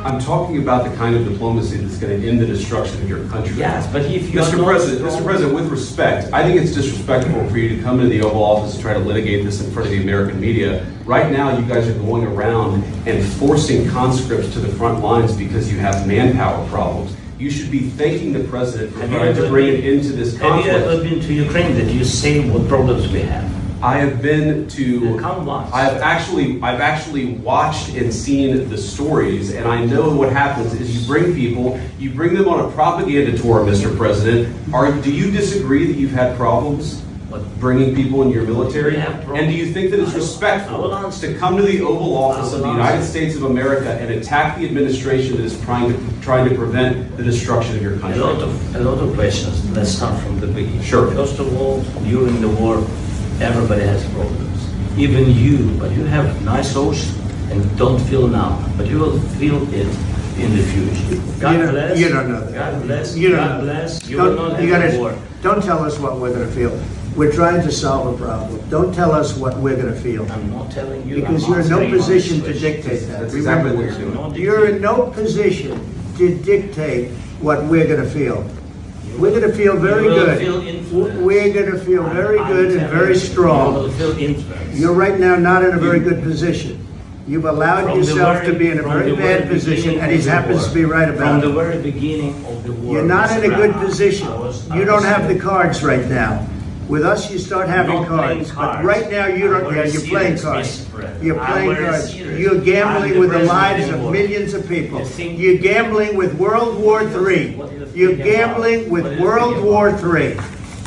I'm talking about the kind of diplomacy that's going to end the destruction of your country. Yes, but if you Mr. President, with respect, I think it's disrespectful for you to come into the Oval Office and try to litigate this in front of the American media. Right now, you guys are going around and forcing conscripts to the front lines because you have manpower problems. You should be thanking the president for trying to bring it into this conflict. Have you ever been to Ukraine that you say what problems we have? I have been to. I've actually watched and seen the stories, and I know what happens is you bring them on a propaganda tour, Mr. President. Do you disagree that you've had problems bringing people in your military? And do you think that it's respectful to come to the Oval Office of the United States of America and attack the administration that is trying to prevent the destruction of your country? A lot of questions. Let's start from the beginning. Sure. First of all, during the war, everybody has problems. Even you, but you have nice ocean and don't feel now, but you will feel it in the future. God bless. You don't know that. God bless. You don't God know bless. that. You will not have a war. Don't tell us what we're going to feel. We're trying to solve a problem. Don't tell us what we're going to feel. I'm not telling you. Because you're in no position to dictate that. That's exactly what you're doing. You're in no position to dictate what we're going to feel. We're going to feel very good. We're going to feel very good and very strong. You're right now not in a very good position. You've allowed yourself to be in a very bad position, and he happens to be right about it. From the very beginning of the war. You're not in a good position. You don't have the cards right now. With us, you start having cards. But right now, you don't. Yeah, you're playing cards. You're playing cards. You're gambling with the lives of millions of people. You're gambling with World War III. You're gambling with World War III.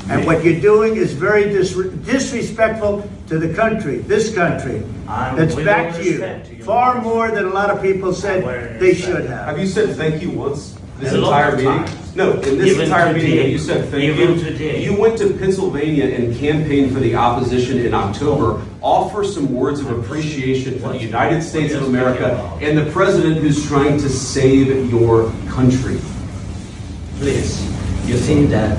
And what you're doing is very disrespectful to the country, this country, that's back to you. Far more than a lot of people said they should have. Have you said thank you once? This entire meeting? No, in this entire meeting, you said thank you. You went to Pennsylvania and campaigned for the opposition in October. Offer some words of appreciation for the United States of America and the president who's trying to save your country. Please, you think that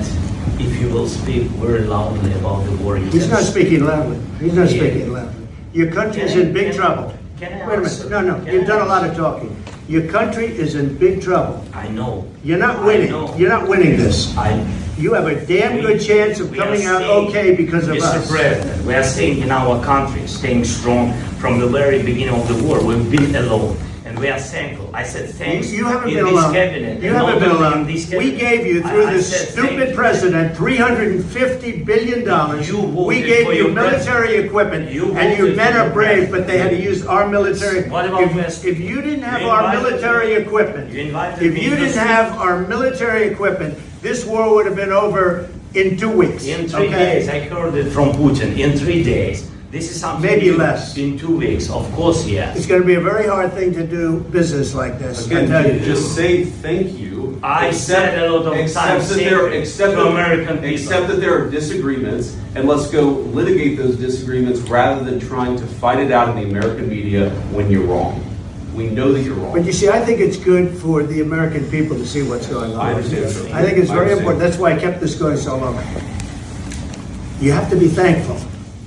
if you will speak very loudly about the war, he's not speaking loudly. He's not speaking loudly. Your country is in big trouble. Wait a minute. No. You've done a lot of talking. Your country is in big trouble. I know. You're not winning. You're not winning this. You have a damn good chance of coming out okay because of us. Mr. President, we are staying in our country, staying strong from the very beginning of the war. We've been alone. And we are thankful. I said thanks. You haven't been alone. You haven't been alone. We gave you, through this stupid president, $350 billion. We gave you military equipment, and your men are brave, but they had to use our military. If you didn't have our military equipment, this war would have been over in 2 weeks. In 3 days. I heard it from Putin. In 3 days. This is something maybe less. In 2 weeks, of course, yes. It's going to be a very hard thing to do business like this. Again, just say thank you. I said a lot of times to American people. Except that there are disagreements, and let's go litigate those disagreements rather than trying to fight it out in the American media when you're wrong. We know that you're wrong. But you see, I think it's good for the American people to see what's going on. I understand, sir. I think it's very important. That's why I kept this going so long. You have to be thankful.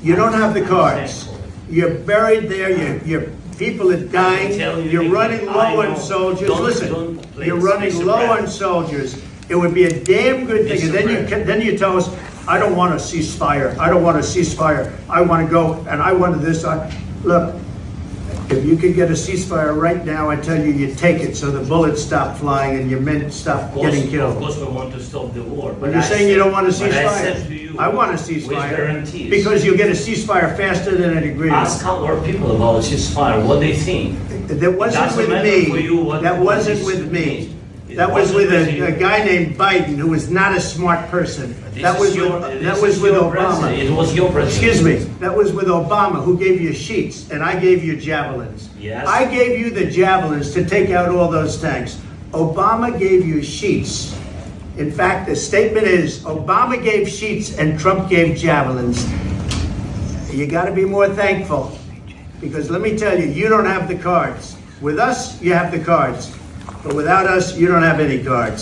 You don't have the cards. You're buried there. Your people are dying. You're running low on soldiers. Listen, you're running low on soldiers. It would be a damn good thing. And then you tell us, I don't want a ceasefire. I don't want a ceasefire. I want to go and I want this. Look, if you could get a ceasefire right now, I tell you, you take it so the bullets stop flying and your men stop getting killed. Of course, we want to stop the war. But you're saying you don't want a ceasefire? I said to you, I want a ceasefire because you'll get a ceasefire faster than an agreement. Ask our people about ceasefire, what they think. That wasn't with me. That wasn't with me. That was with a guy named Biden, who was not a smart person. That was with Obama. It was your president. Excuse me. That was with Obama, who gave you sheets, and I gave you javelins. Yes. I gave you the javelins to take out all those tanks. Obama gave you sheets. In fact, the statement is, Obama gave sheets and Trump gave javelins. You got to be more thankful, because let me tell you, you don't have the cards. With us, you have the cards. But without us, you don't have any cards.